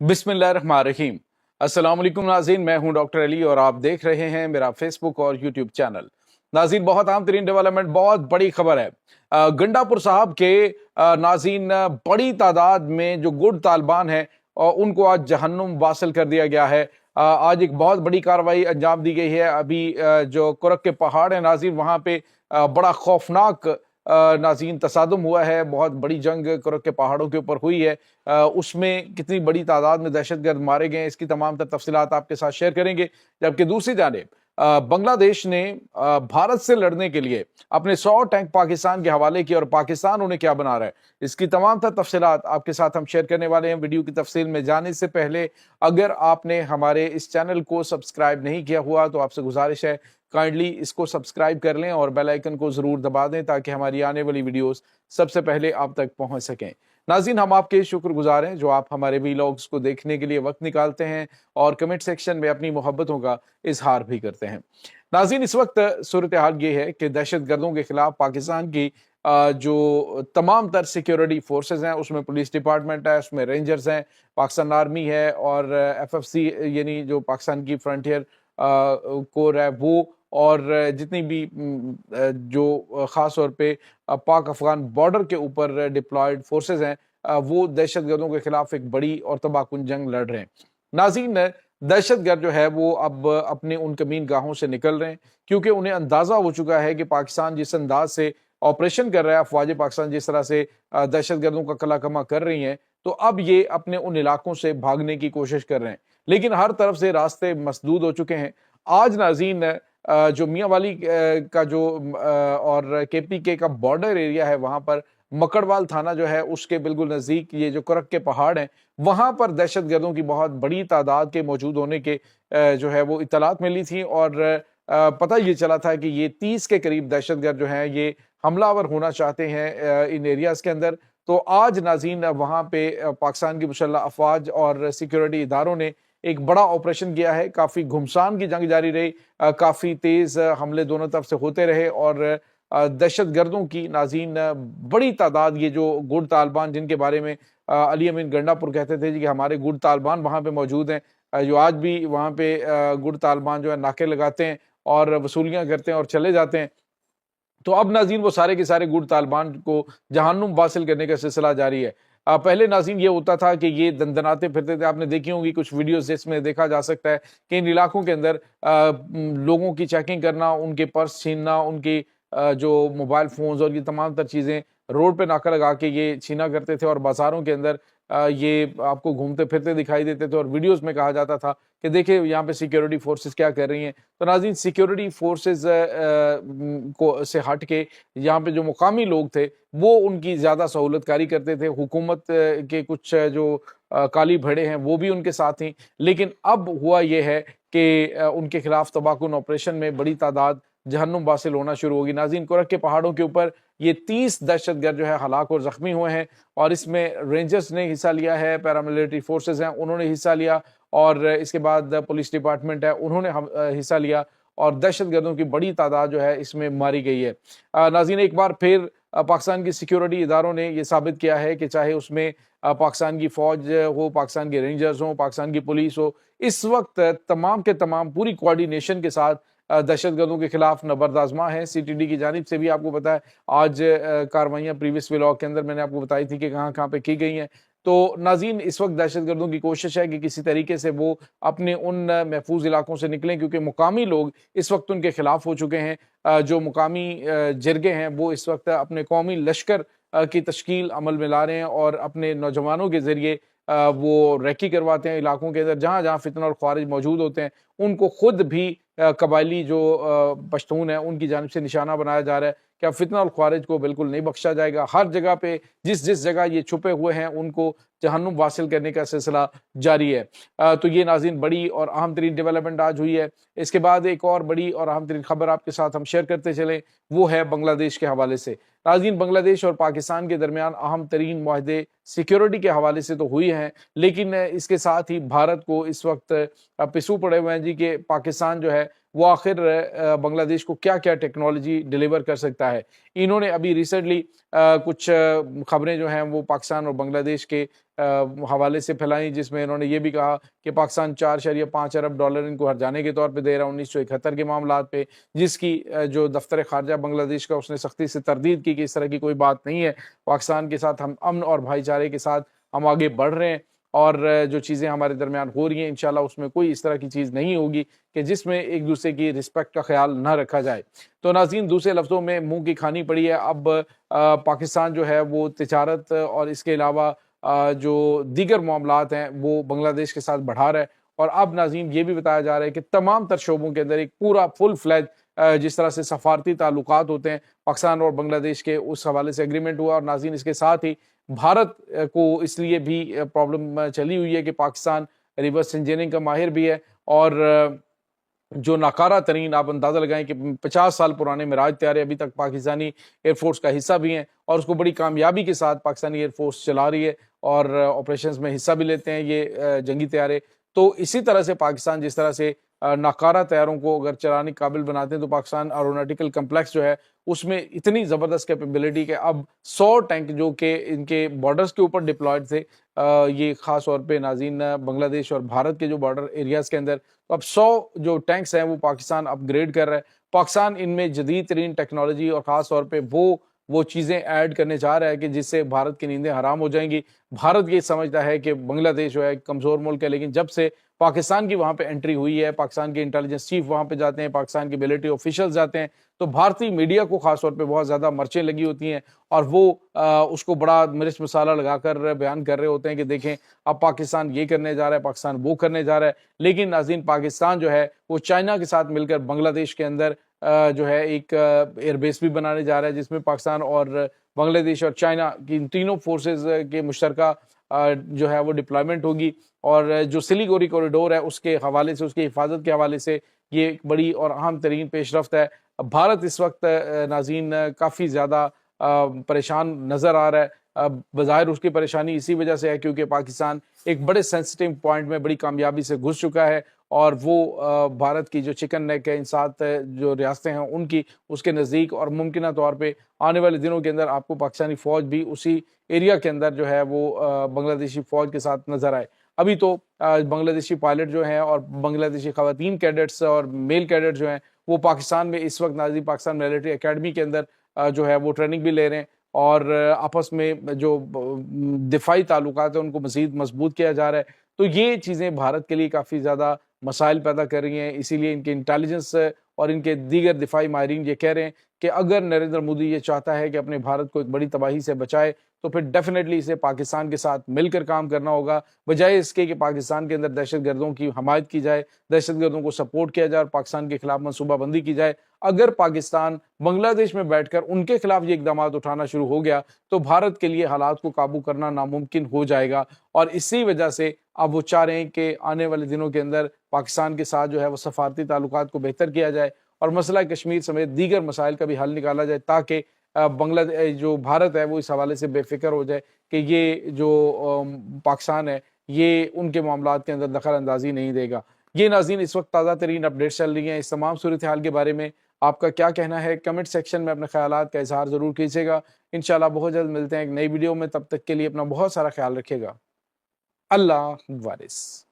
बिस्मिल्लाहिर्रहमानिर्रहीम। अस्सलाम वालेकुम नाज़रीन, मैं हूं डॉक्टर अली और आप देख रहे हैं मेरा फेसबुक और यूट्यूब चैनल। नाज़रीन, बहुत अहम तरीन डेवलपमेंट, बहुत बड़ी खबर है। गंडापुर साहब के नाज़रीन, बड़ी तादाद में जो गुड तालिबान है उनको आज जहन्नुम वासिल कर दिया गया है। आज एक बहुत बड़ी कार्रवाई अंजाम दी गई है। अभी जो कुरक के पहाड़ है नाज़रीन, वहाँ पे बड़ा खौफनाक नाज़रीन तसादुम हुआ है। बहुत बड़ी जंग कुरक के पहाड़ों के ऊपर हुई है। उसमें कितनी बड़ी तादाद में दहशतगर्द मारे गए, इसकी तमाम तर तफसीलात आपके साथ शेयर करेंगे। जबकि दूसरी जानिब बांग्लादेश ने भारत से लड़ने के लिए अपने 100 टैंक पाकिस्तान के हवाले किए और पाकिस्तान उन्हें क्या बना रहा है, इसकी तमाम तर तफसीलात आपके साथ हम शेयर करने वाले हैं। वीडियो की तफसील में जाने से पहले अगर आपने हमारे इस चैनल को सब्सक्राइब नहीं किया हुआ तो आपसे गुजारिश है, काइंडली इसको सब्सक्राइब कर लें और बेल आइकन को जरूर दबा दें ताकि हमारी आने वाली वीडियोस सबसे पहले आप तक पहुंच सकें। नाज़रीन, हम आपके शुक्रगुजार हैं जो आप हमारे वीलॉग्स को देखने के लिए वक्त निकालते हैं और कमेंट सेक्शन में अपनी मोहब्बतों का इजहार भी करते हैं। नाज़रीन, इस वक्त सूरत हाल ये है कि दहशत गर्दों के खिलाफ पाकिस्तान की जो तमाम तर सिक्योरिटी फोर्सेज हैं, उसमें पुलिस डिपार्टमेंट है, उसमें रेंजर्स हैं, पाकिस्तान आर्मी है और FFC यानी जो पाकिस्तान की फ्रंटियर कोर है वो, और जितनी भी जो ख़ास तौर पे पाक अफगान बॉर्डर के ऊपर डिप्लॉयड फोर्सेज हैं, वो दहशतगर्दों के खिलाफ एक बड़ी और तबाहकुन जंग लड़ रहे हैं। नाज़रीन, दहशतगर्द जो है वो अब अपने उन कमीन गाहों से निकल रहे हैं क्योंकि उन्हें अंदाज़ा हो चुका है कि पाकिस्तान जिस अंदाज से ऑपरेशन कर रहा है, अफवाज पाकिस्तान जिस तरह से दहशतगर्दों का कलाकमा कर रही हैं, तो अब ये अपने उन इलाकों से भागने की कोशिश कर रहे हैं, लेकिन हर तरफ से रास्ते मसदूद हो चुके हैं। आज नाज़रीन, जो मियाँ वाली का जो और KPK का बॉर्डर एरिया है, वहां पर मकड़वाल थाना जो है उसके बिल्कुल नजदीक ये जो कुरक के पहाड़ हैं, वहां पर दहशतगर्दों की बहुत बड़ी तादाद के मौजूद होने के जो है वो इत्तलात मिली थी और पता ये चला था कि ये 30 के करीब दहशतगर्द जो हैं ये हमलावर होना चाहते हैं इन एरियाज के अंदर। तो आज नाज़रीन, वहां पे पाकिस्तान की मुसल्लह अफवाज और सिक्योरिटी इदारों ने एक बड़ा ऑपरेशन किया है। काफी घुमसान की जंग जारी रही, काफी तेज हमले दोनों तरफ से होते रहे और दहशत गर्दों की नाज़रीन बड़ी तादाद, ये जो गुड तालिबान जिनके बारे में अली अमीन गंडापुर कहते थे जी कि हमारे गुड तालिबान वहां पे मौजूद हैं, जो आज भी वहां पे गुड तालिबान जो है नाके लगाते हैं और वसूलियां करते हैं और चले जाते हैं। तो अब नाज़रीन वो सारे के सारे गुड तालिबान को जहन्नुम वासिल करने का सिलसिला जारी है। पहले नाज़रीन ये होता था कि ये दंदनाते फिरते थे। आपने देखी होंगी कुछ वीडियोस जिसमें देखा जा सकता है कि इन इलाकों के अंदर लोगों की चेकिंग करना, उनके पर्स छीनना, उनकी जो मोबाइल फोन्स और ये तमाम तर चीज़ें रोड पे नाका लगा के ये छीना करते थे और बाजारों के अंदर ये आपको घूमते फिरते दिखाई देते थे और वीडियोस में कहा जाता था कि देखिए यहाँ पे सिक्योरिटी फोर्सेस क्या कर रही हैं। तो नाज़रीन, सिक्योरिटी फोर्सेस को से हट के यहाँ पे जो मुकामी लोग थे वो उनकी ज़्यादा सहूलतकारी करते थे। हुकूमत के कुछ जो काली भड़े हैं वो भी उनके साथ थी, लेकिन अब हुआ ये है कि उनके खिलाफ तबाहकुन ऑपरेशन में बड़ी तादाद जहन्नुम वासिल होना शुरू होगी। नाज़रीन, कुरक के पहाड़ों के ऊपर ये 30 दहशतगर्द जो है हलाक और जख्मी हुए हैं और इसमें रेंजर्स ने हिस्सा लिया है, पैरामिलिट्री फोर्सेस हैं उन्होंने हिस्सा लिया और इसके बाद पुलिस डिपार्टमेंट है उन्होंने हिस्सा लिया और दहशतगर्दों की बड़ी तादाद जो है इसमें मारी गई है। नाज़रीन, एक बार फिर पाकिस्तान की सिक्योरिटी इदारों ने यह साबित किया है कि चाहे उसमें पाकिस्तान की फौज हो, पाकिस्तान के रेंजर्स हो, पाकिस्तान की पुलिस हो, इस वक्त तमाम के तमाम पूरी कोऑर्डिनेशन के साथ दहशतगर्दों के खिलाफ नबर्द आजमा है। CTD की जानिब से भी आपको पता है आज कार्रवाइयाँ प्रीवियस व्लॉग के अंदर मैंने आपको बताई थी कि कहाँ कहाँ पे की गई हैं। तो नाज़रीन, इस वक्त दहशतगर्दों की कोशिश है कि किसी तरीके से वो अपने उन महफूज इलाकों से निकलें क्योंकि मुकामी लोग इस वक्त उनके खिलाफ हो चुके हैं। जो मुकामी जिरगे हैं वो इस वक्त अपने कौमी लश्कर की तश्कील अमल में ला रहे हैं और अपने नौजवानों के जरिए वो रैकी करवाते हैं इलाकों के अंदर जहाँ जहाँ फितना और ख्वारिज मौजूद होते हैं। उनको खुद भी कबायली जो पश्तून है उनकी जानिब से निशाना बनाया जा रहा है कि अब फितना और ख्वारिज को बिल्कुल नहीं बख्शा जाएगा। हर जगह पे जिस जिस जगह ये छुपे हुए हैं उनको जहन्नुम वासिल करने का सिलसिला जारी है। तो ये नाज़रीन बड़ी और अहम तरीन डेवलपमेंट आज हुई है। इसके बाद एक और बड़ी और अहम तरीन खबर आपके साथ हम शेयर करते चले, वो है बांग्लादेश के हवाले से। नाज़रीन, बांग्लादेश और पाकिस्तान के दरमियान अहम तरीन मुआहदे सिक्योरिटी के हवाले से तो हुई हैं, लेकिन इसके साथ ही भारत को इस वक्त पिछू पड़े हुए हैं जी कि पाकिस्तान जो है وہ آخر بنگلہ دیش کو کیا کیا ٹیکنالوجی ڈیلیور کر سکتا ہے۔ انہوں نے ابھی ریسنٹلی کچھ خبریں جو ہیں وہ پاکستان اور بنگلہ دیش کے حوالے سے پھیلائیں، جس میں انہوں نے یہ بھی کہا کہ پاکستان 4.5 ارب ڈالر ان کو ہرجانے کے طور پہ دے رہا ہے 1971 کے معاملات پہ، جس کی جو دفتر خارجہ بنگلہ دیش کا اس نے سختی سے تردید کی کہ اس طرح کی کوئی بات نہیں ہے، پاکستان کے ساتھ ہم امن اور بھائی چارے کے ساتھ ہم آگے بڑھ رہے ہیں، اور جو چیزیں ہمارے درمیان ہو رہی ہیں انشاءاللہ اس میں کوئی اس طرح کی چیز نہیں ہوگی کہ جس میں ایک دوسرے کی رسپیکٹ کا خیال نہ رکھا جائے۔ تو ناظرین، دوسرے لفظوں میں منہ کی کھانی پڑی ہے۔ اب پاکستان جو ہے وہ تجارت اور اس کے علاوہ جو دیگر معاملات ہیں وہ بنگلہ دیش کے ساتھ بڑھا رہا ہے، اور اب ناظرین یہ بھی بتایا جا رہا ہے کہ تمام تر شعبوں کے اندر ایک پورا فل فلیج جس طرح سے سفارتی تعلقات ہوتے ہیں پاکستان اور بنگلہ دیش کے، اس حوالے سے ایگریمنٹ ہوا۔ اور ناظرین اس کے ساتھ ہی بھارت کو اس لیے بھی پرابلم چلی ہوئی ہے کہ پاکستان ریورس انجینئرنگ کا ماہر بھی ہے، اور جو ناکارہ ترین آپ اندازہ لگائیں کہ 50 سال پرانے مراج طیارے ابھی تک پاکستانی ایئر فورس کا حصہ بھی ہیں، اور اس کو بڑی کامیابی کے ساتھ پاکستانی ایئر فورس چلا رہی ہے اور آپریشنز میں حصہ بھی لیتے ہیں یہ جنگی طیارے۔ تو اسی طرح سے پاکستان جس طرح سے ناکارہ طیاروں کو اگر چلانے کے قابل بناتے ہیں، تو پاکستان ایروناٹیکل کمپلیکس جو ہے اس میں اتنی زبردست کیپیبلٹی کہ اب 100 ٹینک جو کہ ان کے بارڈرز کے اوپر ڈپلائڈ تھے، یہ خاص طور پہ ناظرین بنگلہ دیش اور بھارت کے جو بارڈر ایریاز کے اندر، تو اب 100 جو ٹینکس ہیں وہ پاکستان اپ گریڈ کر رہا ہے۔ پاکستان ان میں جدید ترین ٹیکنالوجی اور خاص طور پہ وہ چیزیں ایڈ کرنے چاہ رہا ہے کہ جس سے بھارت کی نیندیں حرام ہو جائیں گی۔ بھارت یہ سمجھتا ہے کہ بنگلہ دیش جو ہے ایک کمزور ملک ہے، لیکن جب سے پاکستان کی وہاں پہ انٹری ہوئی ہے، پاکستان کے انٹیلیجنس چیف وہاں پہ جاتے ہیں، پاکستان کے ملٹری آفیشلز جاتے ہیں، تو بھارتی میڈیا کو خاص طور پہ بہت زیادہ مرچیں لگی ہوتی ہیں، اور وہ اس کو بڑا مرچ مسالہ لگا کر بیان کر رہے ہوتے ہیں کہ دیکھیں اب پاکستان یہ کرنے جا رہا ہے، پاکستان وہ کرنے جا رہا ہے۔ لیکن ناظرین، پاکستان جو ہے وہ چائنا کے ساتھ مل کر بنگلہ دیش کے اندر جو ہے ایک ایئر بیس بھی بنانے جا رہا ہے، جس میں پاکستان اور بنگلہ دیش اور چائنا کی ان تینوں فورسز کے مشترکہ جو ہے وہ ڈپلائمنٹ ہوگی، اور جو سلیگوری کوریڈور ہے اس کے حوالے سے، اس کی حفاظت کے حوالے سے یہ ایک بڑی اور اہم ترین پیش رفت ہے۔ بھارت اس وقت ناظرین کافی زیادہ پریشان نظر آ رہا ہے۔ بظاہر اس کی پریشانی اسی وجہ سے ہے کیونکہ پاکستان ایک بڑے سینسٹیو پوائنٹ میں بڑی کامیابی سے گھس چکا ہے، اور وہ بھارت کی جو چکن نیک ہے ان 7 جو ریاستیں ہیں ان کی اس کے نزدیک، اور ممکنہ طور پہ آنے والے دنوں کے اندر آپ کو پاکستانی فوج بھی اسی ایریا کے اندر جو ہے وہ بنگلہ دیشی فوج کے ساتھ نظر آئے۔ ابھی تو بنگلہ دیشی پائلٹ جو ہیں اور بنگلہ دیشی خواتین کیڈٹس اور میل کیڈٹ جو ہیں وہ پاکستان میں اس وقت ناظرین پاکستان ملٹری اکیڈمی کے اندر جو ہے وہ ٹریننگ بھی لے رہے ہیں، اور آپس میں جو دفاعی تعلقات ہیں ان کو مزید مضبوط کیا جا رہا ہے۔ تو یہ چیزیں بھارت کے لیے کافی زیادہ مسائل پیدا کر رہی ہیں، اسی لیے ان کے انٹیلیجنس اور ان کے دیگر دفاعی ماہرین یہ کہہ رہے ہیں کہ اگر نریندر مودی یہ چاہتا ہے کہ اپنے بھارت کو ایک بڑی تباہی سے بچائے، تو پھر ڈیفینیٹلی اسے پاکستان کے ساتھ مل کر کام کرنا ہوگا، بجائے اس کے کہ پاکستان کے اندر دہشت گردوں کی حمایت کی جائے، دہشت گردوں کو سپورٹ کیا جائے اور پاکستان کے خلاف منصوبہ بندی کی جائے۔ اگر پاکستان بنگلہ دیش میں بیٹھ کر ان کے خلاف یہ اقدامات اٹھانا شروع ہو گیا تو بھارت کے لیے حالات کو قابو کرنا ناممکن ہو جائے گا، اور اسی وجہ سے اب وہ چاہ رہے ہیں کہ آنے والے دنوں کے اندر پاکستان کے ساتھ جو ہے وہ سفارتی تعلقات کو بہتر کیا جائے، اور مسئلہ کشمیر سمیت دیگر مسائل کا بھی حل نکالا جائے، تاکہ جو بھارت ہے وہ اس حوالے سے بے فکر ہو جائے کہ یہ جو پاکستان ہے یہ ان کے معاملات کے اندر دخل اندازی نہیں دے گا۔ یہ ناظرین اس وقت تازہ ترین اپڈیٹس چل رہی ہیں، اس تمام صورتحال کے بارے میں آپ کا کیا کہنا ہے؟ کمنٹ سیکشن میں اپنے خیالات کا اظہار ضرور کیجیے گا۔ انشاءاللہ بہت جلد ملتے ہیں ایک نئی ویڈیو میں، تب تک کے لیے اپنا بہت سارا خیال رکھیے گا۔ اللہ وارث۔